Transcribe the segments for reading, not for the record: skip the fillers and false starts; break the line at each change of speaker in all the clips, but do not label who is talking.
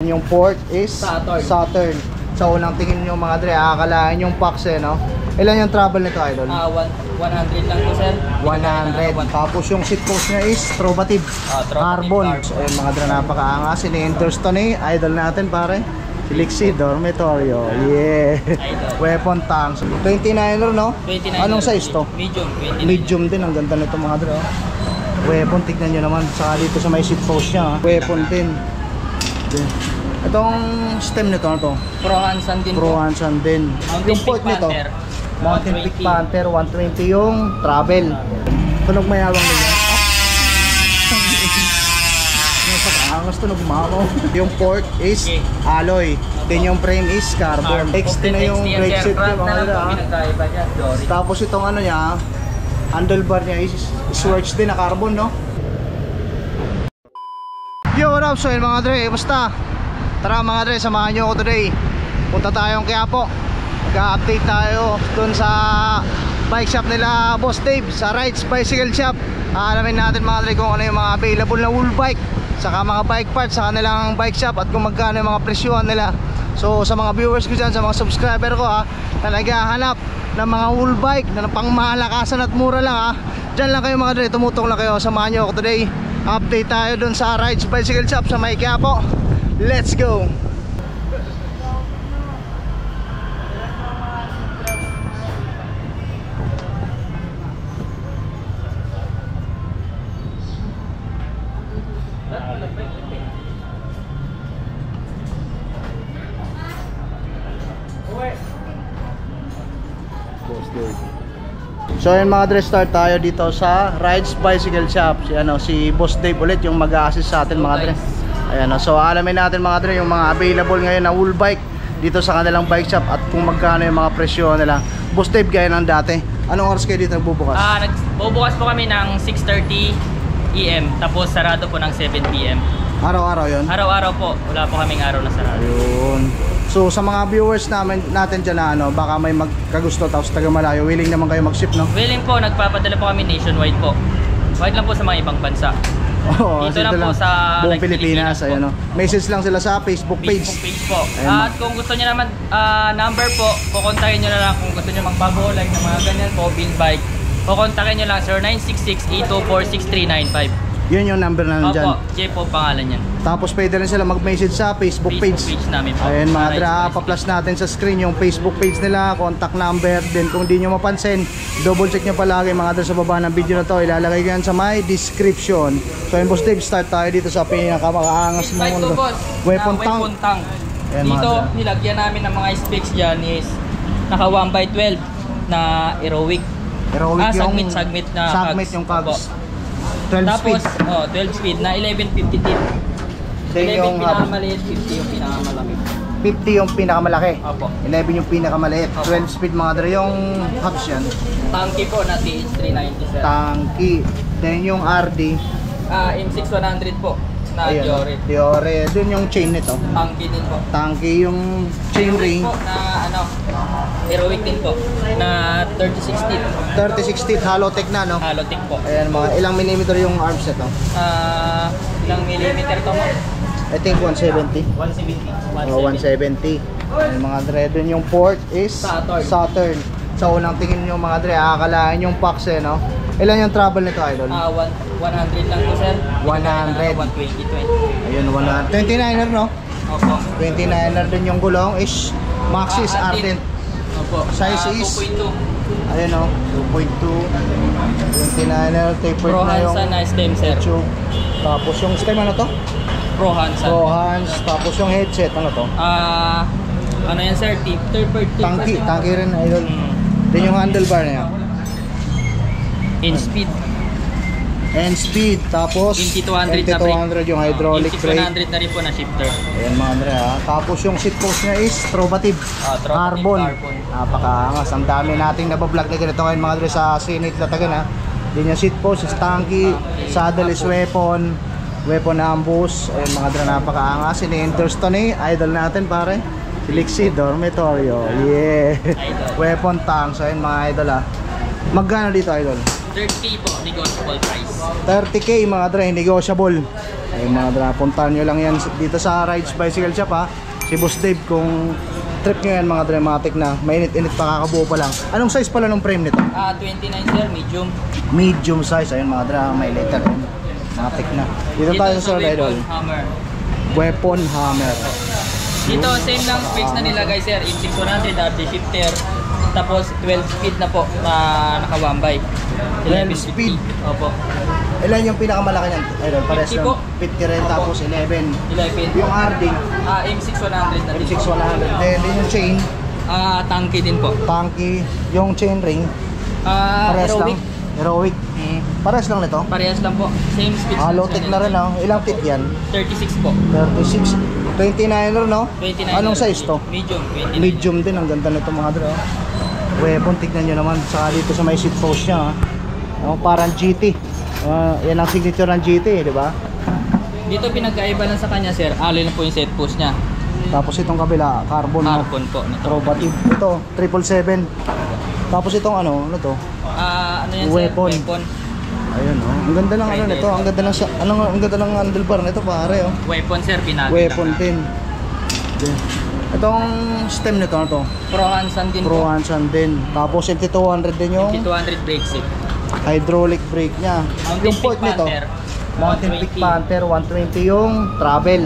Yung port is
Saturn.
Sa unang tingin nyo mga dre, akalain yung packs eh, no? Ilan yung travel nito, idol?
100 lang to, sir.
100. Tapos yung seat post nya is Trovative. Carbon. So, ayun mga dre, napakaangas. Ini-endorse to ni idol natin, pare. Si Lixie Dormitorio. Yeah. Weapon tanks. 29er, no?
29er.
Anong size to?
Medium.
Medium din. Ang ganda nito mga dre, oh. Weapon, tignan nyo naman. Saka dito sa may seat post nya, weapon din. Itong stem nito, ano to?
Pro Hansan din.
Pro Hansan din. Yung port nito, Mountain Peak Panther 120 yung travel. Tunog mayawang nila. Angas tunog mamo. Yung port is alloy. Then yung frame is carbon. XT na yung brake set niya mga nila. Tapos itong ano niya, handlebar niya is Swerch din na carbon, no? Yo, what up? So yun mga dre, basta tara mga dre, samahan nyo ako today. Punta tayong Quiapo. Mag-update tayo dun sa bike shop nila Boss Dave, sa Rides Bicycle Shop. Alamin natin mga dre kung ano yung mga available na wool bike, saka mga bike parts sa kanilang bike shop, at kung magkano yung mga presyuhan nila. So sa mga viewers ko dyan, sa mga subscriber ko na naghahanap ng mga wool bike na pang malakasan at mura lang dyan lang kayo mga dre, tumutok lang kayo. Samahan nyo ako today. Update tayo dun sa Rides Bicycle Shop sa may Quiapo. Let's go! So yun mga dre, start tayo dito sa Rides Bicycle Shop. Si Boss Dave ulit yung mag-a-assist sa atin mga dre. Ayan, so alamin natin mga dre yung mga available ngayon na wool bike dito sa kanilang bike shop, at kung magkano yung mga presyo nila. Boss Dave, gaya ng dati, anong oras kayo dito nagbubukas?
Nagbubukas po kami ng 6:30 AM, tapos sarado po ng 7 PM.
Araw-araw yun?
Araw-araw po, wala po kaming araw na sarado.
Ayun. So sa mga viewers natin dyan na baka may magkagusto tapos taga malayo, willing naman kayo mag-ship, no?
Willing po, nagpapadala po kami nationwide po. Wide lang po sa mga ibang bansa. Dito lang po sa
buong Pilipinas. Ayan, no? Message lang sila sa Facebook page.
Po. At kung gusto niyo naman number po, kukontakin niyo na lang kung gusto niyo magbabolag ng mga ganyan po, build bike. Kukontakin niyo lang 0966-824-6395.
Yun yung number na nandyan.
Opo, Jay po pangalan yan.
Tapos pwede rin sila mag-message sa Facebook page
namin po.
Ayan mga dre, pa-plus natin sa screen yung Facebook page nila, contact number. Then kung di nyo mapansin, double check nyo palagi mga dre sa baba ng video na to. Ilalagay ko yan sa my description. So yun Boss Dave, start tayo dito sa pinakamakaangas mo. Weapon tank.
Dito nilagyan namin ng mga specs dyan is naka 1x12 na Heroic. Sagmit
yung cogs. 12
tapos,
speed.
12 speed na 1150 tip. 11 yung pinakamaliit, 50 yung pinakamalaki.
50 yung pinakamalaki.
Opo.
11 yung pinakamaliit.
Opo.
12 speed mga dre, yung hubs yan.
Tanky po na TH390 sir.
Tanky. Then yung RD.
M6100 po na
Ayun,
Diore.
Dun yung chain nito.
Tanky din po.
Tanky yung chain ring.
Po na Heroic din po na 36 teeth.
36 teeth, Halotech na, no?
Halotech po.
Ayan, mga ilang millimeter yung arms nito?
Ilang millimeter to mo?
I think 170. 170. Ayan, mga dre, dun yung port is Saturn. Sa unang tingin nyo mga dre, akalain yung packs eh, no? Ilan yung travel nito, idol?
100 lang to sir.
100.
120.
Ayun, 100. 29er, no?
Opo.
29er din yung gulong is Maxxis Ardent.
Opo.
Size is
2.2.
ayun, no? 2.2. 29er, tapered
Pro
na yung
Hansan na stem sir.
tube. Tapos yung stem, ano to?
Pro Hansan.
Pro Hans. Tapos yung headset, ano to?
Ano yan sir? Third party.
Tanky rin, idol. Then yung handlebar na yan.
In speed.
And speed. Tapos
NT200
yung hydraulic brake.
NT100 na rin po na shifter.
Ayan mga andre, tapos yung seat post niya is Trovative. Carbon. Napakaangas. Ang dami nating nabablog na ganito ngayon mga andre sa Sinit Latagan, Then yung seat post is tanky. Saddle is weapon ambush. Ayan mga andre, napakaangas. Ini-endorse to ni idol natin pare, si Lixie Dormitorio. Yeah. Weapon tank. So ayun mga idol Magkano dito idol?
30K po, negotiable price.
30K mga dre, negotiable. Ayun mga dra, puntahan nyo lang yan dito sa Rides Bicycle Shop ha. Si Boss Dave kung trip nyo yan mga dramatic na. Mainit-init pa, kakabuo pa lang. Anong size pala ng frame nito?
29 sir, medium.
Medium size. Ayun mga dra, may letter. Matic na. Dito tayo sa Idol.
Hammer.
Weapon Hammer.
Dito same lang specs na nilagay sir, M6100 RD shifter. Tapos 12 speed na po na naka 1 bike.
12 speed.
Opo.
Ilan yung pinakamalaki niyan? Idol, pares
50
lang.
po.
50 rin tapos 11.
11.
Yung RD,
M6100 na din.
M6100. Then yung chain,
Tanky din po.
Tanky. Yung chain ring, pares lang.
Heroic.
Heroic. Pares lang nito.
Parehas lang po. Same speed.
Low-tech na rin oh. Ilang feet yan?
36 po.
36. 29er no?
29.
Anong size to?
Medium. 29.
Medium din. Ang ganda nito mga dra. Weapon, tignan nyo naman. Saka dito sa may seat post niya. Parang GT. Yan ang signature ng GT, di ba?
Dito pinagkaiba lang sa kanya sir, alloy lang po yung set post niya.
Tapos itong kabila, carbon.
Carbon po.
Acrobative. Ito, 777. Tapos itong ano to?
Ano yan
Weapon.
sir? Weapon.
Ayun oh. Ang ganda ng ano nito. Ang ganda ng ang ganda ng handlebar nito pare oh.
Weapon sir, pinagi
Weapon
lang.
din. Itong stem nito ano to?
Pro Hansan din
Pro
po.
Hansan din. Tapos 200 din yung
200 brake set.
hydraulic brake niya.
Mountain
Yung port
Peak
nito,
Panther.
Mountain Peak
120.
Panther 120 yung travel.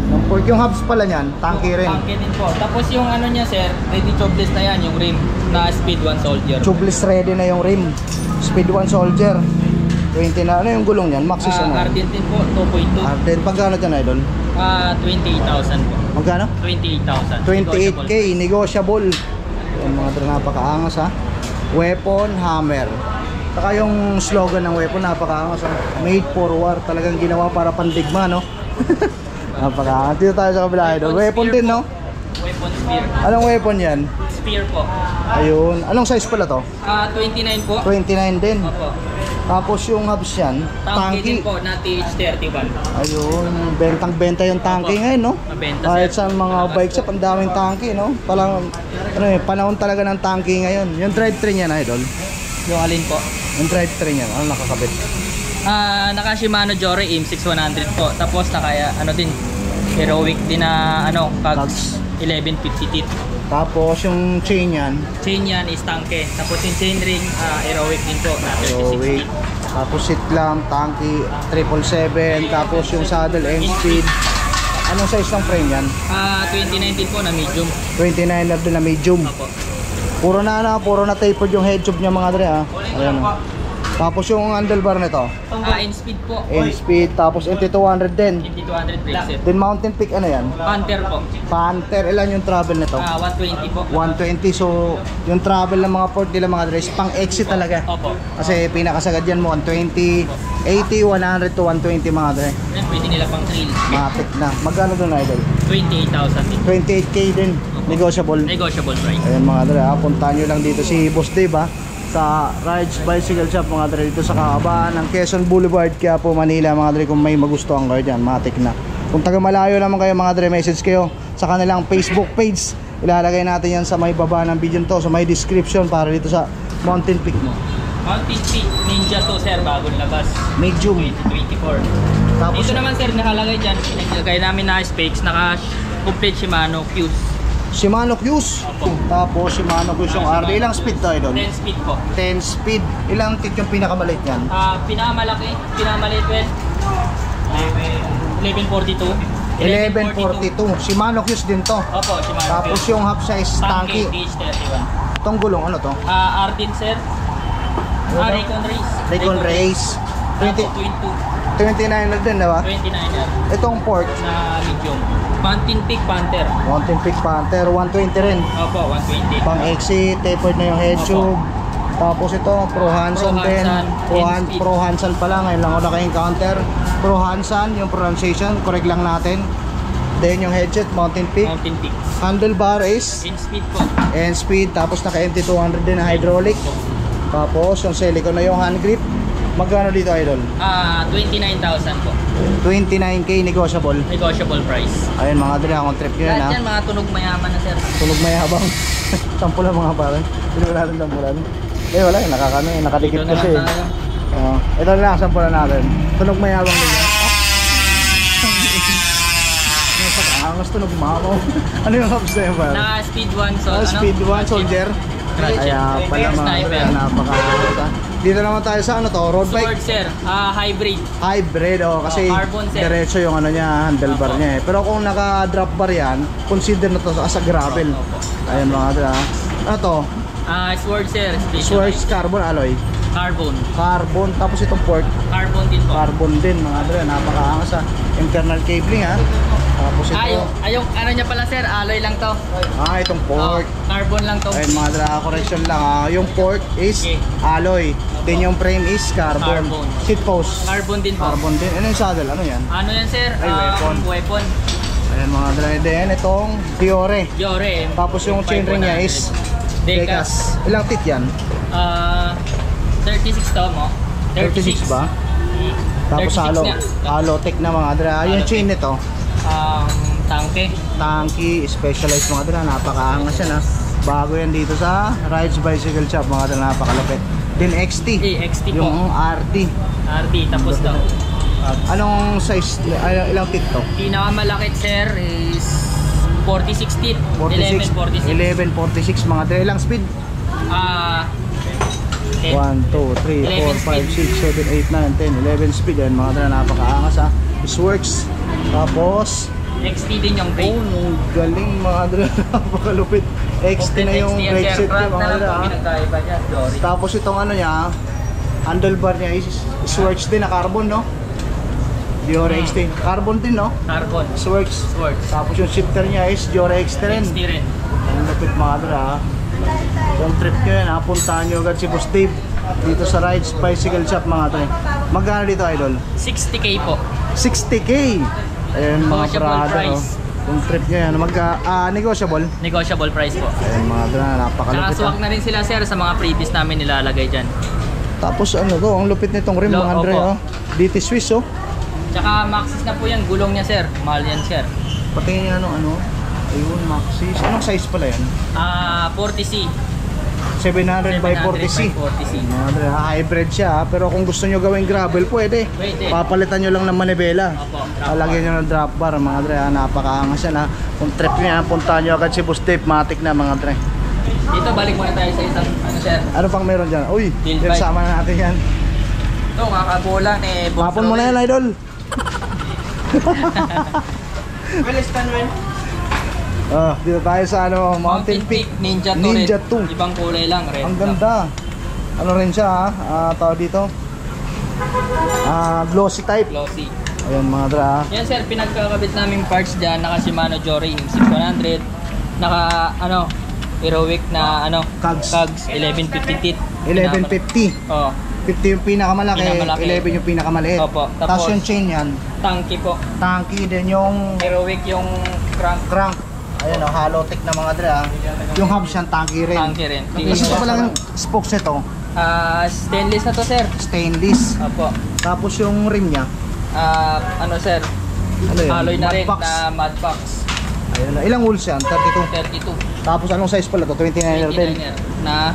Yung port, yung hubs pala niyan, tanky rin.
Tanky din po. Tapos yung ano niya sir, ready tubeless na yan, yung rim na Speed 1 Soldier.
Tubeless ready na yung rim. Speed 1 Soldier. 20 na. Ano yung gulong niyan? Maxis ano?
Ardent din po, 2.2.
Ardent. Pagkano dyan idol?
28,000 po.
Magkano?
28,000.
28k, negotiable. Yung mga dra, napakaangas ha. Weapon Hammer. Saka yung slogan ng Weapon, napakaangas ha. Made for war. Talagang ginawa para pandigma, no? Napakaangas. Dito tayo sa kabila idol. Weapon din, no?
Weapon spear.
Anong weapon yan?
Spear po.
Ayun. Anong size pala to?
29 po.
29 din.
Opo.
Tapos yung hubs yan,
Tanky din
tanky.
po na TH31.
Ayun, bentang-benta yung tanky ngayon, no?
Mabenta
Kahit
sir.
sa mga bike shop, ang daming tanky, no? Palang, panahon talaga ng tanky ngayon. Yung drivetrain yan, idol.
Yung alin po?
Yung drivetrain yan, ano nakakabit?
Naka Shimano Jory M6100 po. Tapos ano din, Heroic din na
Cogs.
1150 teeth.
Tapos yung chain yan,
Chain yan is tanke. Tapos yung chain ring, Heroic din po na 36
Heroic.
teeth.
Tapos seat lamp, tanky, 777. Tapos yung saddle, M-speed. Anong size ng frame yan?
2019 po na medium.
29er din na medium.
Opo.
Puro na tapered yung head tube niya mga dre ha. Ayan o. Tapos yung handlebar nito,
In speed po.
N-speed, tapos MT200 din.
5200 brake set.
Then Mountain Peak ano yan?
Panther po.
Panther, ilan yung travel nito?
120 po.
120, so yung travel ng mga port nila mga dress, pang exit talaga.
Opo.
Kasi pinakasagad yan mo, 120, 80, 100 to 120 mga dre.
Yan, pwede nila pang trail.
Matik na. Magkano doon idol?
28,000 din.
28k din, negotiable.
Negotiable price.
Ayan mga dre, puntahan nyo lang dito si Boss Dave sa Rides Bicycle Shop mga dre dito sa Kaabaan ng Quezon Boulevard, Quiapo, Manila mga dre. Kung may magustuhan kayo dyan, matik na. Kung taga malayo naman kayo mga dre, message kayo sa kanilang Facebook page. Ilalagay natin yan sa may baba ng video to, sa may description para dito sa Mountain Peak mo.
Mountain Peak Ninja 2 sir, bagong labas.
Medium.
2024.
Tapos
Dito naman sir, nakalagay dyan, pinagkagay namin na specs, naka-complete Shimano Fuse.
Shimano Fuse. Tapos Shimano Fuse yung RD. Ilang speed to idol?
10 speed po.
10 speed. Ilang tit yung pinakamaliit yan?
Pinakamaliit well, 1142.
1142. Shimano Fuse din to.
Opo, Shimano
Tapos
Fuse.
yung half size tanky.
TH31.
Itong gulong ano to?
Ardent sir. Raycon Race.
Raycon Race. 20, 29 na din, diba?
29er
Itong port,
na medium. Mountain Peak Panther.
Mountain Peak Panther, 120 rin.
Opo, 120.
Pang exit, tapered na yung head tube. Tapos ito, Pro Hansan
Pro
din.
Hansan, N-speed.
Pro Hansan pala, ngayon lang ako naka-encounter. Pro Hansan, yung pronunciation, correct lang natin. Then yung headset, Mountain Peak.
Mountain Peak.
Handlebar is
In speed po.
N-speed, tapos naka MT200 din na hydraulic. Tapos yung silicone na yung hand grip. Magkano dito idol?
29,000 po.
29k negotiable.
Negotiable price.
Ayun mga dali, akong trip nyo yan
Lahat
ha.
yan mga tunog mayaman na sir.
Tunog may habang. Sampulan mga pare. Hindi mo natin sampulan. Eh wala, nakadikit
Dito
kasi.
na lang tayo.
Ito na lang, sampulan natin. Tunog may habang din yan. angas to, nagmamaw. Ano yung hubs na yun ba?
Na speed 1 so
Speed 1 Soldier. Kaya pala mga
Sniper.
napaka. Dito naman tayo sa ano to, road bike.
Sword sir, hybrid.
Hybrid, kasi
carbon, sir.
diretso yung ano niya, handlebar
Opo.
niya eh. Pero kung naka-drop bar yan, consider na to as a gravel.
Opo.
Ayun mga dra. Ano to?
Sword sir, special
Swerve carbon alloy.
carbon.
Carbon, tapos itong port,
Carbon din po.
carbon din mga dra. Napakaangas ha. Internal cabling ha. Tapos ito.
Yung ano niya pala sir, alloy lang to.
Itong port.
Carbon lang to.
Ayun mga dra, correction lang ha. Yung port is
Okay.
alloy. Then yung frame is carbon.
Carbon.
Seat post.
Carbon din po.
Carbon din. Ano yung saddle? Ano yan?
Ano yan sir?
Ay, weapon.
Weapon.
Ayan mga dra. Then itong Fiore.
Yore.
Tapos yung chainring niya is Decas. Ilang tit yan?
36 to mo.
36 ba? Tapos
36
halo.
nga.
Halo-tech na mga dra. Yung
Halo-tech.
chain nito,
Tangke.
Tanky, specialized mga dra. Napakaangas yan ha. Bago yan dito sa Rides Bicycle Shop mga dra. Napakalapit. Then XT.
XT po.
Yung RT.
RD. Tapos to.
Anong size? Ilang tit to?
Pinakamalaki sir is 46 teeth.
46.
1146.
1146 mga dra. Ilang speed? 1, 2, 3, 4, 5, 6, 7, 8, 9, 10 11 speed yan mga dra. Napakaangas ha. This works. Tapos
XT din yung brake.
ang galing mga dra. Napakalupit. XT na yung brake set niya mga dra.
pinagkaiba niya. Sorry.
Tapos itong ano niya, handlebar niya is works din na carbon no? Diore XT. Carbon din no?
Carbon.
Works.
Swords.
Tapos yung shifter niya is Diore XT rin.
XT rin.
Ang lapit mga dra. Yung trip nyo yan ha, puntahan nyo agad si Boss Dave dito sa Rides Bicycle Shop mga dra. Magkano dito idol?
60k po.
60k! Ayun mga
Negotiable
brother
price.
Yung trip nyo yan, negotiable.
Negotiable price po.
Ayun mga dra,
Tsaka
napakalupit
swak
ha.
na rin sila sir sa mga previous namin nilalagay dyan.
Tapos ano to, ang lupit nitong rim mga dra
Opo.
oh. DT Swiss oh.
Tsaka Maxis na po yan. Gulong niya sir. Mahal yan sir.
Pati yung ano, ayun Maxis. Anong size pala yan?
40C.
700 by 40C.
40C.
Mga dra, hybrid siya ha. Pero kung gusto nyo gawing gravel, pwede.
Pwede.
Papalitan nyo lang ng manibela.
Opo, drop
Lalagyan nyo ng drop bar mga dre. Napakaangas yan ha. Kung trip nyo yan, puntahan nyo agad si Boss Dave. Matik na mga dre.
Dito balik muna tayo sa isang ano sir.
Ano pang meron dyan? Uy,
Build
yan
bike.
sama na natin yan.
Ito kakabulan eh.
Mapon mo na yan idol. Dito tayo sa ano,
Mountain Peak Ninja 2.
Ninja 2.
Ibang kulay lang. Red
Ang
lang.
ganda. Ano rin siya ha. Tawag dito. Glossy type.
Glossy.
Ayun mga dre ha.
Yan sir, pinagkakabit naming parts dyan. Naka Shimano Jory 6100. Naka ano, Heroic na ano,
Cogs.
1150 teeth.
1150.
Oh,
50 yung pinakamalaki,
Pinakamalaki.
11 yung pinakamaliit.
Opo,
Tapos
tapos
yung chain yan,
tanky po.
tanky din yung
Heroic yung crank.
crank. Ayun o, hollow-tech na mga dre ha. Yung hubs yan, tanky rin.
Tanky rin.
Kasi ito palang yung spokes nito,
Stainless na to sir.
stainless.
Opo.
Tapos yung rim niya,
Ano sir,
ano yun?
alloy na rin
Mudbox.
na Mudbox.
Ayun na, ilang holes yan? 32.
32.
Tapos anong size pala to? 29 din.
29er na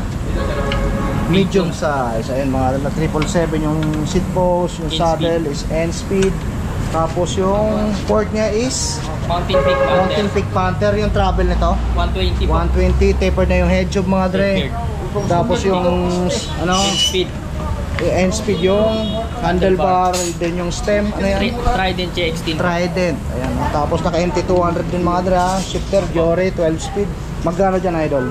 Medium size. Ayun mga na 777 yung seat post, yung
End
saddle is end speed. Tapos yung port niya is
Mountain Peak
Mountain
Panther.
Peak Panther, yung travel nito.
120 po.
120, tapered na yung head tube mga dre. Tapos yung ano,
Speed.
end speed yung handlebar, then yung stem, ano yan?
Trident GX10.
Trident. Ayan. Tapos naka MT200 din mga dre. Shifter, Jory, 12 speed. Magkano dyan idol?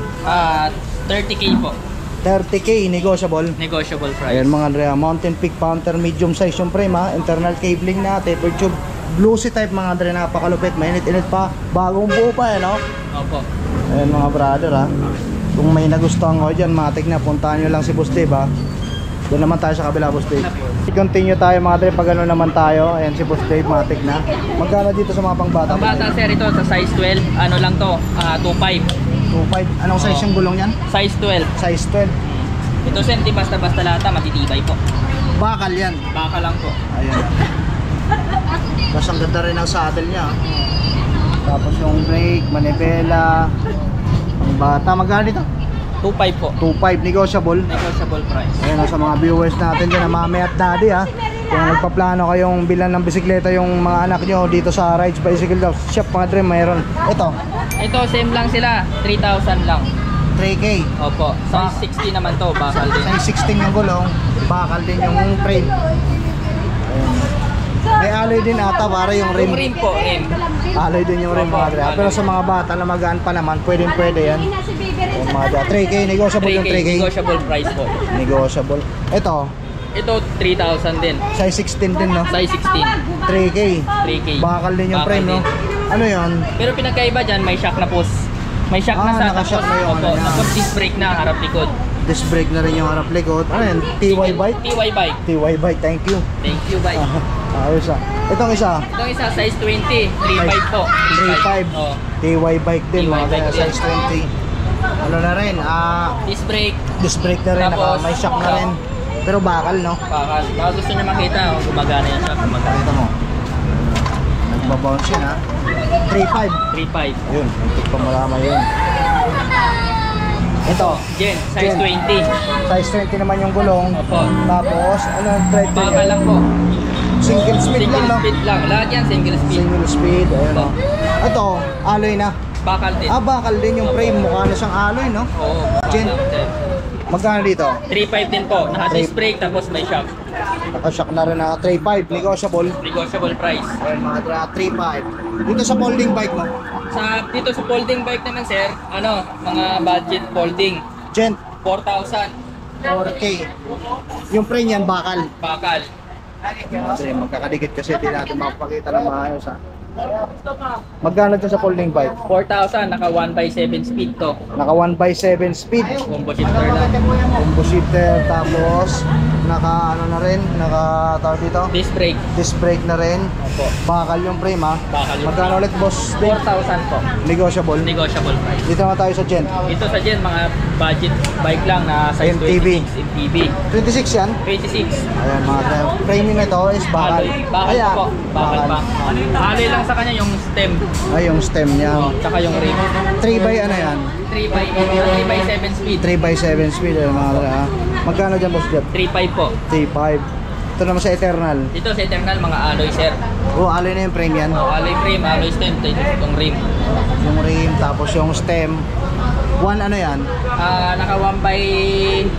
30k po.
30k, negotiable.
Negotiable price.
Ayan mga dre, Mountain Peak Panther, medium size yung frame ha. Internal cabling na, tapered tube. Glossy type mga dre, napakalupit. Mainit-init pa. Bagong buo pa eh no?
Opo.
Ayan mga brother ha. Kung may nagustuhan ko dyan, matik na, puntahan nyo lang si Boss Dave ha. Doon naman tayo sa kabila, Boss Dave. Continue tayo mga dre, pag ano naman tayo. Ayan si Boss Dave, matik na. Magkano dito sa mga pangbata?
Ang bata sir, ito sa size 12, ano lang to, 2.5.
2.5. Anong size yung gulong yan?
Size 12.
Size 12.
Ito sir, di basta-basta lata, matitibay po.
Bakal yan.
Baka lang po.
Ayan. Tapos ang ganda rin ang saddle niya. Tapos yung brake, manibela. Ang bata, magkano dito?
2.5 po.
2.5, negotiable.
Negotiable price.
Ayan sa mga viewers natin dyan, na mami at daddy ha. Kung nagpaplano kayong bilan ng bisikleta yung mga anak nyo dito sa Rides Bicycle Shop mga dre, mayroon.
Ito, same lang sila. 3,000 lang.
3K.
Opo. Size 60 naman to. Bakal din.
Size 16 yung gulong, bakal din yung frame. Ayan. May alloy din ata para yung rim.
Yung rim po, rim.
Alloy din yung rim mga dre. Pero sa mga bata na magaan pa naman, pwede yan. Ayan, mga dre. 3K, negotiable yung 3K.
Negotiable price po.
Negotiable.
Ito, 3,000 din.
Size 16 din, no?
Size 16.
3K.
3K.
Bakal din yung
Bakal
frame, no?
din.
Ano yun?
Pero pinagkaiba dyan, may shock na post. May shock na sa
naka-shock na yung
Opo,
ano na.
tapos disc brake na harap likod.
Disc brake na rin yung harap likod. Ano yun? TY bike?
TY bike.
TY bike, thank you.
Thank you, bike.
Ayos ah. Itong isa,
Itong isa, size 20. 3.5 po.
3.5.
Oh.
TY bike din,
TY
mga
bike
kaya
din.
size 20. Ano na rin,
Disc brake.
disc brake na rin,
Tapos,
may shock na rin. Pero bakal, no?
Baka gusto nyo makita, gumagana yan siya. Gumagana.
Ito mo. Nagbabounce yun, ha? 3.5.
3.5.
Ayun, hindi pa malama yun. Ito,
Gen, size
Gen.
20.
size 20 naman yung gulong.
Opo.
Tapos, ano, thread
Baka lang po.
Single speed
Single
lang, no?
speed lang. Lahat yan, single speed.
Single speed, ayun, no? Ito, alloy na.
Bakal din.
Bakal din yung frame. Mukha na siyang alloy, no?
Oo.
Gen. Magkano dito?
3.5 din po. Naka-disc brake tapos may shock.
Nakashock na rin na 3.5, negotiable.
Negotiable price.
Ayun, mga 3.5. Dito sa folding bike mo,
Dito sa folding bike naman sir, mga budget folding.
Gent,
4,000
4K. Yung frame yan, bakal.
bakal.
Kasi magkakadikit kasi hindi natin makapakita ng maayos, ha. Magkano dyan sa folding bike?
4,000, naka 1/7 speed to.
Naka 1/7 speed.
Combo shifter lang.
Combo shifter, tapos naka ano na rin, naka tawag dito,
Disc brake.
disc brake na rin.
Opo.
Bakal yung frame, ha.
Bakal yung
Magkano ulit, boss?
4,000 po.
Negotiable.
Negotiable price.
Dito na tayo sa Gent.
Ito sa dyan, mga budget bike lang na size
MTB.
26 MTB.
26 yan.
26.
Ayan, mga framing na to is bakal.
Alloy. Bakal
Ayan,
po. Bakal pa. Alloy lang sa kanya yung stem.
Ay, yung stem niya.
Tsaka yung rim.
3 by ano yan?
3/7 speed.
3/7 speed, mga ha. Magkano dyan, boss Jeff?
3.5 po.
3.5. Ito naman sa Eternal.
Dito sa Eternal, mga alloy sir.
Alloy na yung frame yan.
Alloy frame, alloy stem, itong rim.
Yung rim, tapos yung stem. Ano yan?
Naka 1/9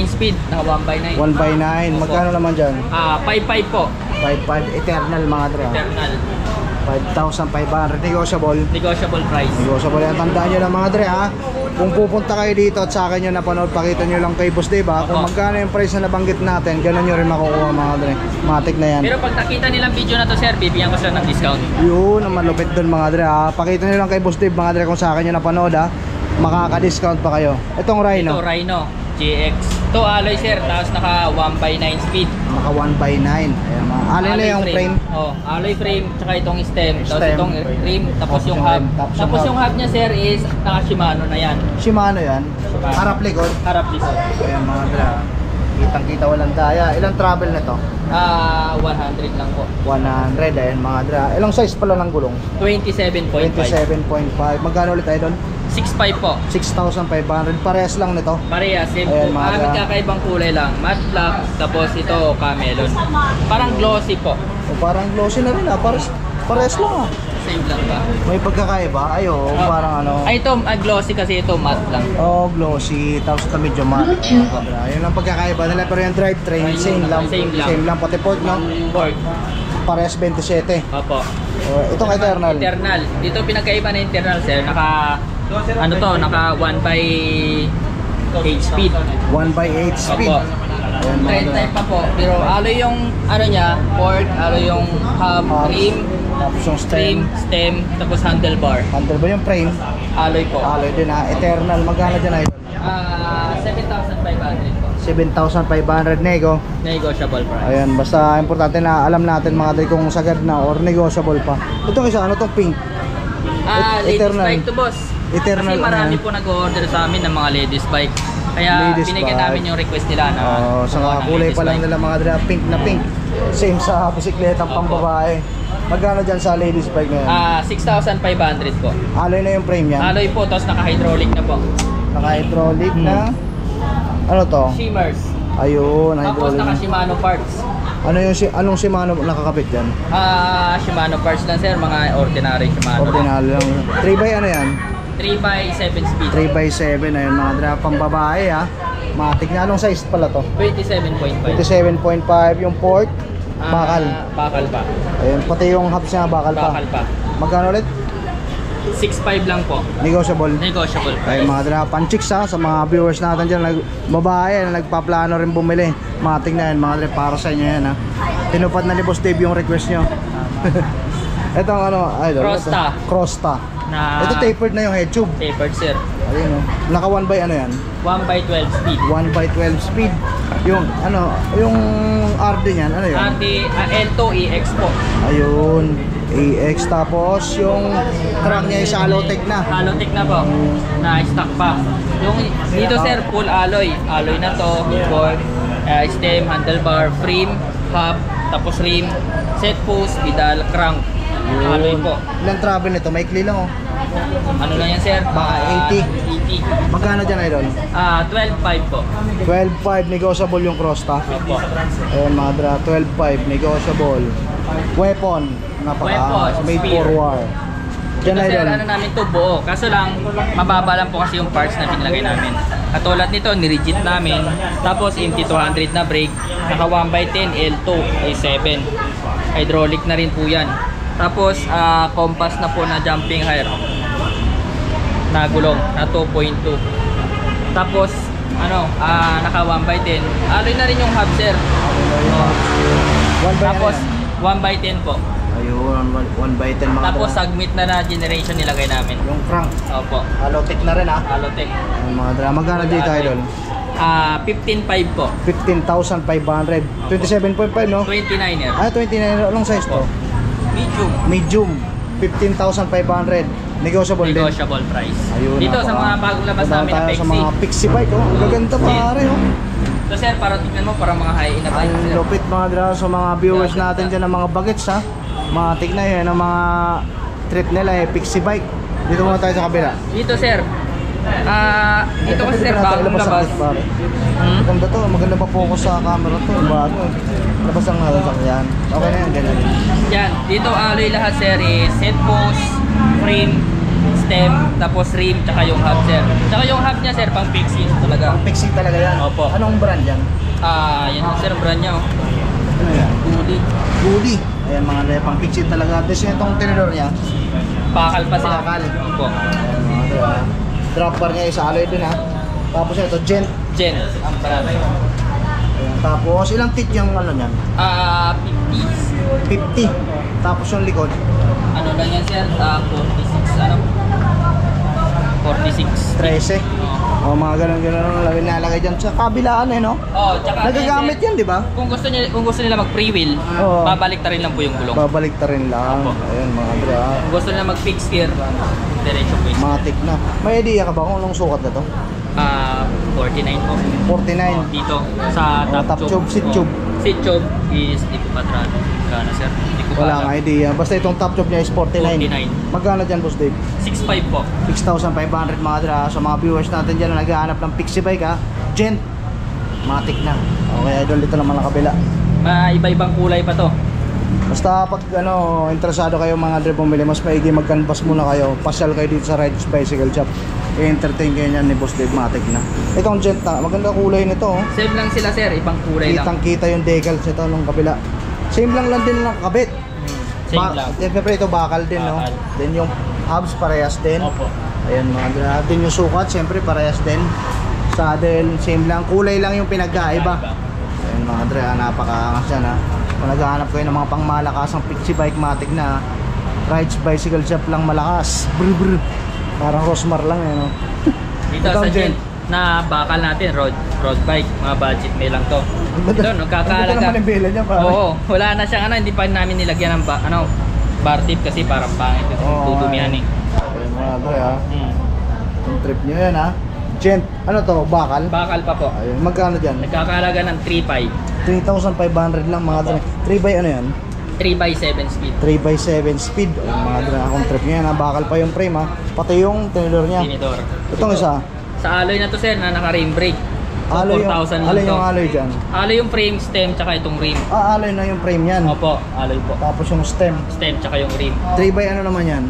speed. Naka 1/9.
1/9. Magkano naman dyan?
5.5 po.
5.5. Eternal, mga dre.
Eternal.
5,500. Negotiable.
Negotiable price.
Negotiable yan. Tandaan nyo lang, mga dre, ha. Kung pupunta kayo dito at sa akin nyo napanood, pakita nyo lang kay Boss Dave, ha. Kung magkano yung price na nabanggit natin, ganun nyo rin makukuha, mga dre. Matik na yan.
Pero pag nakita nilang video na to sir, bibigyan ko sila ng discount.
Yun, ang malupit doon, mga dre, ha. Pakita nyo lang kay Boss Dave, mga dre, kung sa akin nyo napanood, ha. Makaka-discount pa kayo. Itong Rhino,
Ito, Rhino GX. Ito alloy sir, tapos naka 1/9 speed.
maka 1/9. Ayan, mga alloy na yung frame.
Oh, alloy frame, tsaka itong stem, tapos
Stem.
itong rim, tapos yung
yung
hub.
rim, tapos
Tapos
yung
yung hub niya sir is naka Shimano na yan.
Shimano yan. Harap likod.
Harap likod.
Ayan, mga dre, ha. Kitang-kita walang daya. Ilang travel na to?
100 lang po.
100. Ayan, mga dre, ha. Ilang size pala ng gulong?
27.5.
27.5. Magkano ulit tayo doon?
6.5 po.
6,500. Parehas lang nito.
Parehas, same
Ayan,
po.
mga ga-
Magkakaibang kulay lang. Matte black, tapos ito camelon. Parang glossy po.
O parang glossy na rin, ha. Parehas lang, ha.
Same lang ba?
May pagkakaiba. Ay, oh, parang ano.
Ay, ito, glossy kasi ito matte lang.
Oh, glossy. Tapos ito medyo matte. Ayun ang pagkakaiba nila. Pero yung drivetrain, same lang.
Same lang.
Same lang. Pati port, no?
Board.
Parehas 27.
Opo.
Itong Eternal.
Internal. Dito pinagkaiba na internal sir. Naka 1/8 speed.
1/8 speed.
Opo.
Ayan, mga
Trend
dre.
type pa po. Pero alloy yung niya, port, alloy yung hub, rim,
Tapos yung stem.
stem, tapos handlebar.
Handle ba yung frame?
Alloy po.
Alloy din, ha. Eternal. Magkano dyan, idol?
7,500 po.
7,500 nego.
Negotiable price.
Ayan, basta importante na alam natin, mga dre, kung sagad na or negotiable pa. Itong isa, ano tong pink?
Ladies
Eternal.
bike to boss.
Eternal,
Kasi marami
ano?
po nag-order sa amin ng mga ladies bike. Kaya
Ladies
binigyan
bike.
namin yung request nila na
Sa
kumuha ng
kulay
ladies
pa lang
bike.
nila, mga dre, pink na pink. Same sa bisikletang pang babae. Magkano dyan sa ladies bike na yan?
6,500 po.
Alloy na yung frame yan.
Alloy po, tapos naka-hydraulic na po.
Naka-hydraulic na. Ano to?
Shimmers.
Ayun,
Tapos
hydraulic.
naka Shimano parts.
Ano yung anong Shimano nakakabit diyan?
Shimano parts lang sir, mga ordinary Shimano.
Ordinary lang. 3 by ano yan?
3x7 speed.
3 by 7 ayun mga dra, pang babae ha. Matik na, anong size pala to?
27.5.
27.5 yung port. Bakal.
Bakal pa.
Ayun, pati yung hubs niya bakal pa.
Bakal pa.
Magkano ulit?
6.5 lang po.
Negotiable.
Negotiable price.
Ay mga dra, panchicks ha, sa mga viewers natin dyan, babae na nagpaplano rin bumili. Matik na yan mga dra, para sa inyo yan ha. Tinupad na ni Boss Dave yung request nyo. Ito ang ano, idol.
Crosta.
Crosta.
Na
Ito tapered na yung head tube.
tapered sir.
Ayun o. Naka 1 by ano yan?
1x12 speed.
1 by 12 speed. Yung ano, yung RD niyan, ano yun?
L2 EX po.
Ayun. AX, tapos yung crank niya is Alotech na.
Halotech na po. Na stock pa. Yung dito sir, full alloy. Alloy na to. Board, stem, handlebar, frame, hub, tapos rim, set post, pedal, crank. Alloy po.
Ilang travel nito? Maikli lang oh.
Ano lang yan sir?
Baka 80.
80.
Magkano dyan idol?
12.5 po.
12.5 negotiable yung Crosta.
Opo.
Ayun mga dra, 12.5 negotiable. Weapon, napaka
Weapon,
made
spear.
for war.
Ito
Dyan
sir,
idol.
ano namin to buo. Kaso lang, mababa lang po kasi yung parts na pinilagay namin. Katulad nito, nirigit namin. Tapos MT200 na brake. Naka 1x10 L2 A7. Hydraulic na rin po yan. Tapos, compass na po na jumping hire. Na gulong, na 2.2. Tapos, ano, naka 1x10. Alloy na rin yung hub sir. Oh.
1 by
Tapos,
ano yan?
1x10 po.
Ayun, 1 by 10 mga
Tapos,
dra.
submit na generation nilagay namin.
Yung crank,
Opo.
Alotech na rin ha.
Alotech.
Ayun mga dra, magkano dito idol?
15.5 po.
15,500. 27.5 no?
29er.
Ah, 29. Anong size to?
Medium.
Medium. 15,500. Negotiable din.
Negotiable price.
Ayun,
Dito sa
napaka-
mga bagong labas
Punta
namin na
tayo sa
Pexi.
mga Pixie bike oh. Ang gaganda pare oh.
So sir, para tignan mo, para mga high na bike.
Ang
sir.
lupit mga dra sa mga viewers natin dyan ng mga bagets ha. Mga tignan yun ang mga trip nila eh. Pixie bike. Dito muna tayo sa kabila.
Dito sir. Dito kasi sir, bagong labas. Hmm?
Maganda to. Maganda pa focus sa camera to. Bago eh. Labas ang yan. Okay na yan. Ganyan.
Yan, dito alloy lahat sir is set post, frame, stem, tapos rim, tsaka yung hub sir. Tsaka yung hub niya sir, pang fixing talaga.
Pixie talaga yan.
Opo.
Anong brand yan?
Yan sir, brand niya oh.
Ano yan?
Goodie.
Goodie. Ayan mga dra. Pang pixie talaga. Tapos yung itong tinidor niya.
Bakal pa sir.
Bakal.
Opo.
Ayan mga dra. Drop bar niya is alloy din ha. Tapos ito gent.
Gen, ang brand.
Ayan. Tapos ilang teeth yung ano niyan?
50.
50. Tapos yung likod.
Ano lang yan sir? 46 ano? 46.
13.
Oo.
O mga ganun-ganun lang nilalagay dyan sa kabilaan eh no?
Oh, tsaka
Nagagamit yan di ba?
Kung gusto nila mag pre-wheel,
Oo.
babalik ta rin lang po yung gulong.
Babalik ta rin lang.
Opo.
Ayun mga dra.
Kung gusto nila mag fixed gear, diretso po yun.
Matik na. May idea ka ba kung anong sukat na to?
49 po.
49.
Dito sa
top tube, seat tube.
Seat tube is di ko patrano. Magkano sir? Di ko
Wala nga idea. Basta itong top tube niya is 49.
49.
Magkano dyan Boss Dave?
6.5 po.
6,500 mga dra. Sa mga viewers natin dyan na naghahanap ng Pixie bike ha. Gent. Matik na. Okay idol, dito naman ang kabila.
Iba-ibang kulay pa to.
Basta pag ano, interesado kayo mga dre bumili, mas maigi mag-canvas muna kayo. Pasyal kayo dito sa Rides Bicycle Shop. I-entertain kayo niyan ni Boss Dave, matik na. Itong Gent na, maganda kulay nito oh.
Same lang sila sir, ibang kulay lang.
Kitang kita yung decals ito nung kabila. Same lang din ang kabit.
Same lang.
Siyempre ito bakal din no.
Bakal.
Then yung hubs parehas din.
Opo.
Ayan mga dre. Din yung sukat, siyempre parehas din. Saddle, same lang. Kulay lang yung pinagkaiba. Ayan mga dre, napaka-angas yan ha. Kung naghahanap kayo ng mga pangmalakasang Pixie bike matic na Rides Bicycle Shop lang malakas. Brr brr. Parang Rosmar lang eh no.
Dito
Ito
sa
ang
Gent na bakal natin, road bike, mga budget may lang to. Ito,
Ang
nagkakalaga.
naman yung bela niya pare.
Oo, wala na siyang hindi pa namin nilagyan ng bar tip kasi parang pangit kasi
Oo,
tutumihan eh.
Ayan mga dre ha.
Hmm.
Yung trip nyo yan ha. Gent, ano to? Bakal?
Bakal pa po.
Ayun, magkano dyan?
Nagkakalaga ng 3.5.
3,500 lang mga dre. 3 by ano yan?
3x7 speed.
3 by 7 speed. Ayun mga dre, akong trip nyo yan ha. Bakal pa yung frame ha. Pati yung tinidor niya.
Tinidor.
Itong isa.
Sa alloy na to sir na naka rim brake. So,
Alloy
4,000 lang
alloy
to.
yung alloy dyan.
Alloy yung frame, stem, tsaka itong rim.
Alloy na yung frame yan.
Opo, alloy po.
Tapos yung stem.
Stem, tsaka yung rim.
3 by ano naman yan?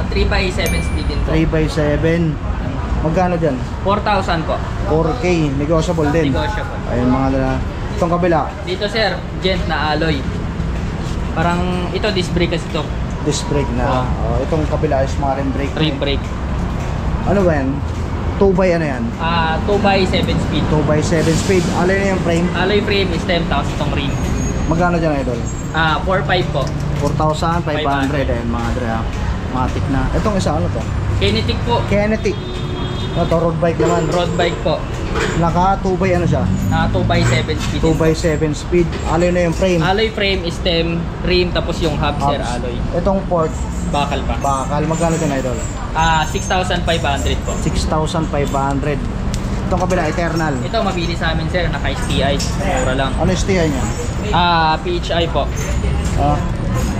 3x7 speed din po.
3 by 7. Magkano dyan?
4,000 po.
4K. Negotiable din.
Negotiable.
Ayun mga dala. Itong kabila.
Dito sir, gent na alloy. Parang ito disc brake kasi ito.
Disc brake na. Itong kabila is mga rim brake.
Rim brake.
Ano ba yan? 2 by ano yan?
2x7 speed.
2 by 7 speed. Alloy na yung frame.
Alloy frame, stem, tapos itong rim.
Magkano dyan idol?
4.5 po.
4,500. Ayun mga dala. Matic na. Itong isa ano to?
Kinetic po.
Kinetic. Ano to? Road bike naman.
Road bike po.
Naka 2 by ano siya?
2x7 speed.
2 by 7 speed. Alloy na yung frame.
Alloy frame, stem, rim, tapos yung hub sir,
Hubs.
alloy.
Itong port.
Bakal pa.
Bakal. Magkano dyan idol?
6,500 po.
6,500. Itong kabila, Eternal.
Ito mabili sa amin sir, naka-STI. Mura lang.
Ano yung STI niya?
PHI po.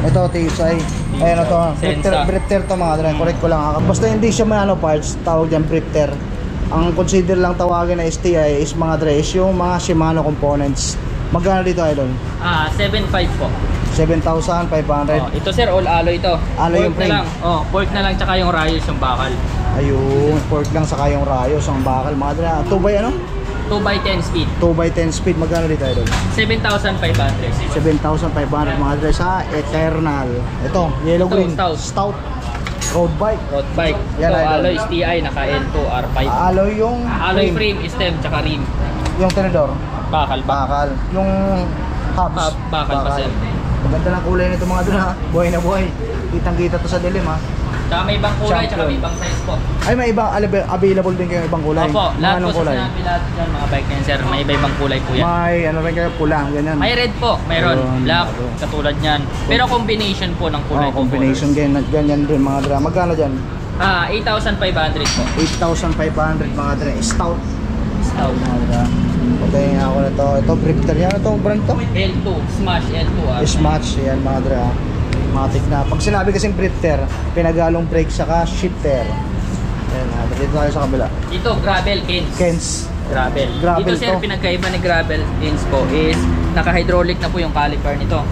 Ito, TSI. Ayan ito.
Sensa.
Brifter to mga dala. Correct ko lang. Basta hindi siya may ano parts, tawag dyan brifter. Ang consider lang tawagin na STI is mga dress, yung mga Shimano components. Magkano dito idol?
7.5 po.
7,500.
Ito sir, all alloy to.
Alloy yung
Pork na
frame.
lang. Pork na lang tsaka yung rayos yung bakal.
Ayun, pork lang saka yung rayos, ang bakal. Mga dala. 2 by ano?
2x10 speed.
2 by 10 speed. Magkano dito idol?
7,500.
7,500 mga dala sa Eternal. Ito, yellow
Ito,
green.
stout.
Road bike.
Road bike.
Yan,
Ito,
idol.
alloy STI, naka N2, R5.
Alloy yung
Alloy frame, stem, tsaka rim.
Yung tenedor.
Bakal ba?
Bakal. Yung hubs.
Bakal pa sir.
Maganda ng kulay nito mga dala. Buhay na buhay. Kitang-kita to sa dilim ha.
Tsaka may ibang kulay, tsaka may
Champion.
ibang size po.
Ay, may ibang available din kayo ibang kulay.
Opo,
Mga
lahat
anong
po sa sinabi lahat yan, mga bike na yan sir. May iba-ibang kulay po yan.
May ano rin kayo pula, ganyan.
May red po, mayroon.
Ayun,
Black,
ayun.
katulad yan. Pero combination po ng kulay.
Combination ganyan din mga dala. Magkano dyan?
8,500 po.
8,500 mga dala. Stout.
Stout.
Mga dala. Patayin ako na to. Ito, Brifter yan. Ito, brand to?
L2, Smash L2.
Smash. Yan mga dala. Matik na. Pag sinabi kasing Brifter, pinagalong brake saka shifter. Ayan, dito tayo sa kabila.
Dito, gravel, Kens.
Kens.
Gravel.
Gravel
Dito sir,
to.
pinagkaiba ni gravel Kens po is naka-hydraulic na po yung caliper nito.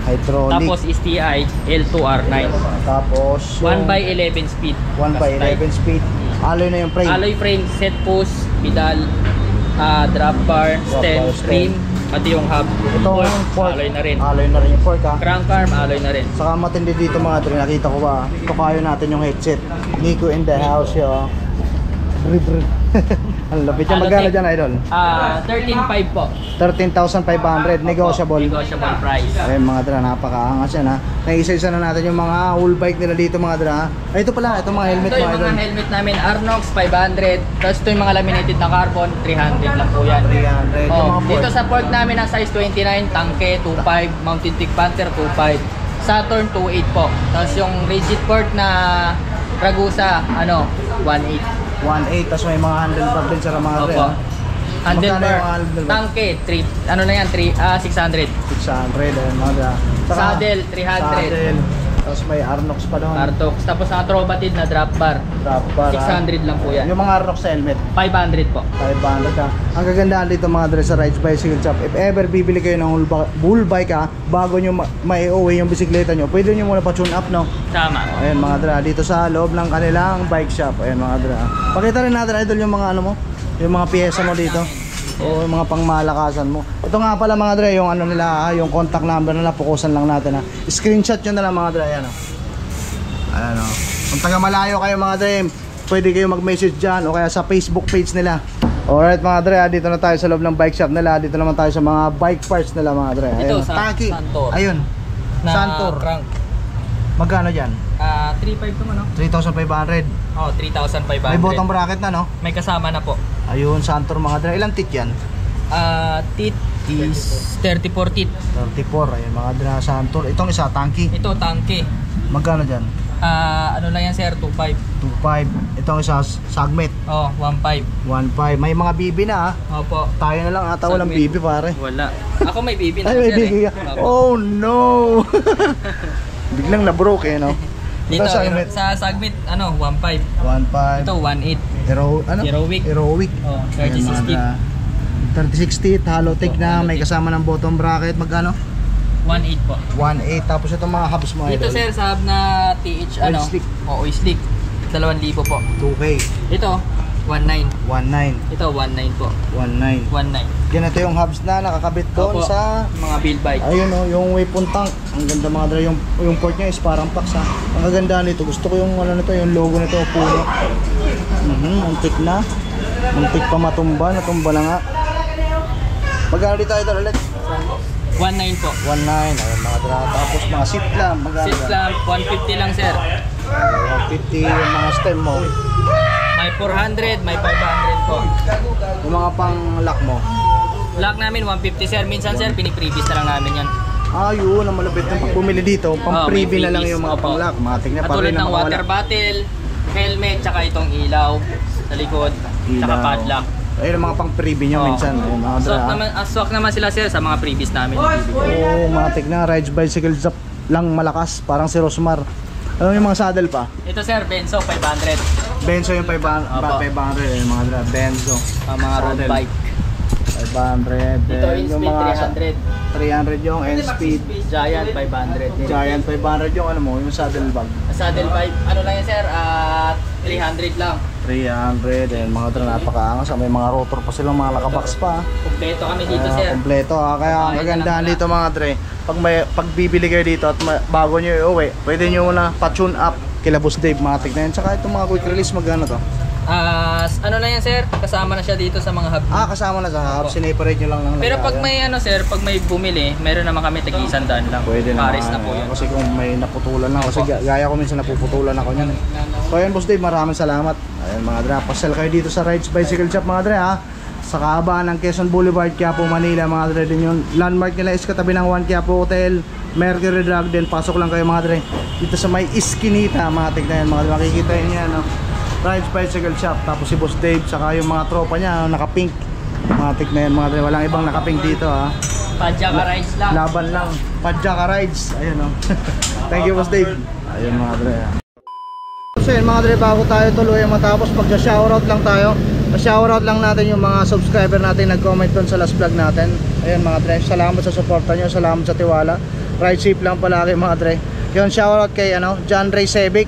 Hydraulic.
Tapos STI L2R9.
Tapos
1x11 speed.
1x11 speed. Alloy na yung frame.
Alloy frame, set post, pedal, drop bar, stem,
bar, stem.
rim, pati yung hub.
Ito yung fork.
Alloy na rin.
Alloy na rin yung fork ha.
Crank arm, alloy na rin.
Saka matindi dito mga dre, nakita ko ba, tukayo natin yung headset. Nico in the house yo. Ang lapit yan. Magkano dyan idol?
13.5 po.
13,500 negotiable.
Negotiable price.
Ayun mga dra, napakaangas yan ha. Naisa-isa na natin yung mga whole bike nila dito mga dra. Ay ito pala, ito mga helmet
Ito
mga
yung
idol.
mga helmet namin, Arnox 500. Tapos ito yung mga laminated na carbon, 300 lang po yan.
300. Yung mga
Dito
fork.
sa fork namin ang size 29, Tangke 25, Mountain Peak Panther 25, Saturn 28 po. Tapos yung rigid fork na Ragusa, 18.
1.8, tapos may mga handlebar din sa mga dre
Opo.
ha.
Handlebar,
Magkano yung handlebar?
Tangke 3, ano na yan, 600.
600 ayun mga dra. Saka,
Saddle 300.
Saddle. Tapos may Arnox pa doon.
Artox. Tapos ang Trobatid na drop bar,
Drop bar, ha.
600 lang po yan.
Yung mga Arnox sa helmet
500 po.
500 ha. Ang kagandahan dito mga dre sa Rides Bicycle Shop, if ever bibili kayo ng bull bike ha, bago nyo mai-uwi yung bisikleta nyo, pwede nyo muna pa-tune up no.
Tama.
Ayan mga dre, dito sa loob ng kanilang bike shop. Ayan mga dre. Pakita rin natin idol yung mga ano mo, yung mga piyesa mo dito. O yung mga pangmalakasan mo. Ito nga pala mga dre, yung ano nila, yung contact number nila, pukusan lang natin ha. Screenshot nyo na lang mga dre, ayan o. Ayan o. Kung taga malayo kayo mga dre, pwede kayo mag-message dyan o kaya sa Facebook page nila. Alright mga dre, dito na tayo sa loob ng bike shop nila. Dito naman tayo sa mga bike parts nila mga dre.
Ito,
Ayan,
Santor.
Ayun,
Na
Santor.
crank.
Magkano dyan?
3.5 naman, no?
3,500.
Oh, 3,500.
May bottom bracket na no?
May kasama na po.
Ayun, Santor mga dre. Ilang teeth yan?
Teeth is 34 teeth.
34, ayun mga dre, Santor. Itong isa, tanky.
Ito, Tangke.
Magkano dyan?
Ano lang yan, sir? 2.5.
2.5. Itong isa, Sagmet.
Oh, 1.5.
1.5. May mga bibi na ha.
Opo.
Tayo na lang ata walang
Sagmet.
bibi pare.
Wala. Ako may bibi na,
Ay, may
sir.
bibi ka.
Opo.
Oh no! Biglang na-broke eh no?
Dito,
Ito, Sagmit.
sa Sagmit, 1.5.
1.5.
Ito, 1.8.
Heroic.
Oh,
Ayan,
3060.
3060, hollow take na, may kasama ng bottom bracket, magkano?
1.8 po.
1.8, tapos itong mga hubs mo
Dito
idol.
sir, sa hub na TH,
Oil slick.
Oil slick. 2,000 po.
2K,
Ito, 1.9.
1.9,
Ito, 1.9 po.
1.9.
1.9.
Ganito yung hubs na nakakabit doon
Opo.
sa,
Mga build bike.
ayun o, yung weapon tank. Ang ganda mga dre, yung port niya is parang packs ha. Ang kaganda nito, gusto ko yung ano nito, yung logo nito, puno. Muntik na. Muntik pa matumba, natumba na nga. Magkano dito idol ulit?
1.9 po.
1.9, ayun mga dre. Tapos mga seat lamp, magkano?
Seat lamp, 150 lang sir.
150 yung mga stem mo.
May 400, may 500 po.
Yung mga pang lock mo.
Lock namin 150 sir. Minsan sir, piniprevious na lang namin yan.
Yun, ang malapit ng pag bumili dito, pang
may
freebie na lang
freebies.
yung mga
Opo.
pang lock. Matik na
Katulad
parang
ng water bottle, helmet, tsaka itong ilaw sa likod, tsaka
Ilaw.
padlock.
Ayun ang mga pang freebie nyo
Oo.
minsan. Ayun, mga dre,
Swak naman sila sir sa mga previous namin.
Oo, matik na. Rides bicycle zap lang malakas. Parang si Rosmar. Alam mo yung mga saddle pa?
Ito sir, Benzo 500.
Benzo yung 500.
Opo.
500 yung mga dre. Benzo.
Mga road
Saddle.
bike.
500.
Dito
Then,
in speed 300.
300 yung N-Speed.
Giant 500.
Giant 500 yung ano mo, yung saddle bag.
Saddle bike, ano lang yan sir, 300 lang.
300 and mga dre, napakaangas. May mga rotor pa silang mga nakabox pa.
Kompleto kami dito sir.
Kompleto kaya ang kagandahan dito mga dre, pag bibili kayo dito at bago nyo iuwi, pwede nyo na pa-tune up kila Boss Dave, matik na yan. Tsaka itong mga quick release, magkano to?
Ano na yan sir, kasama na siya dito sa mga hub.
Kasama na sa hub, sineparate nyo lang ng
Pero pag
lagayan.
may sir, pag may bumili, meron naman kami tag-100 lang.
Pwede na
Paris na po yun.
kasi kung may naputulan lang, kasi gaya ko minsan napuputulan ako nyan. So ayun Boss Dave, maraming salamat. Ayun mga dre, pasal kayo dito sa Rides Bicycle Shop mga dre ha. Sa kahabaan ng Quezon Boulevard, Quiapo, Manila mga dre, din yung landmark nila is katabi ng One Quiapo Hotel, Mercury Drug, din pasok lang kayo mga dre dito sa may Iskinita, matik na yan mga dre, makikita yun yan no? Rides Bicycle Shop, tapos si Boss Dave saka yung mga tropa niya naka-pink, matik na yan mga dre, walang ibang naka-pink dito ha.
Padjaka rides lang.
Laban lang, Padjaka Rides, ayun no. Thank you Boss Dave. Ayun mga dre. So yun mga dre, bago tayo tuloy matapos, magsa-shoutout lang tayo. Shoutout lang natin yung mga subscriber natin nag-comment doon sa last vlog natin. Ayun mga dre, salamat sa suporta nyo, salamat sa tiwala. Ride safe lang palagi mga dre. Yun, shoutout kay John Ray Sevic.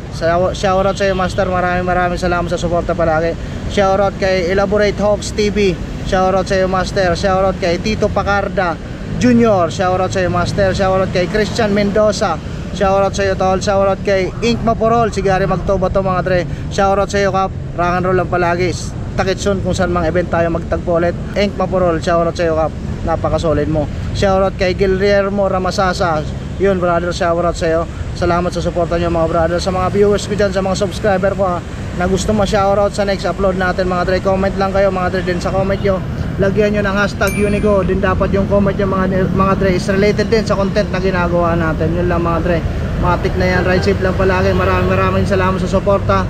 Shoutout sa iyo Master, maraming salamat sa suporta palagi. Shoutout kay Elaborate Hawks TV. Shoutout sa iyo Master. Shoutout kay Tito Pacarda Junior. Shoutout sa iyo Master. Shoutout kay Christian Mendoza. Shoutout sa iyo tol. Shoutout kay Ink Maporol. Sigari magtoba to mga dre. Shoutout sa iyo Kap. Rock and roll lang palagi. Takitsun kung saan mga event tayo magtagpo ulit. Ink Maporol. Shoutout sa iyo Kap. Napaka-solid mo. Shoutout kay Guillermo Ramasasa. Yun brother, shoutout sa iyo. Salamat sa suporta nyo mga brother. Sa mga viewers ko dyan, sa mga subscriber ko na gusto ma-shoutout sa next upload natin mga dre, comment lang kayo mga dre. Din sa comment nyo, lagyan nyo ng hashtag Unico. Din dapat yung comment nyo mga dre is related din sa content na ginagawa natin. Yun lang mga dre, matik na yan. Ride safe lang palagi. Maraming salamat sa suporta.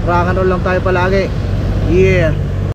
Rock and roll lang tayo palagi. Yeah.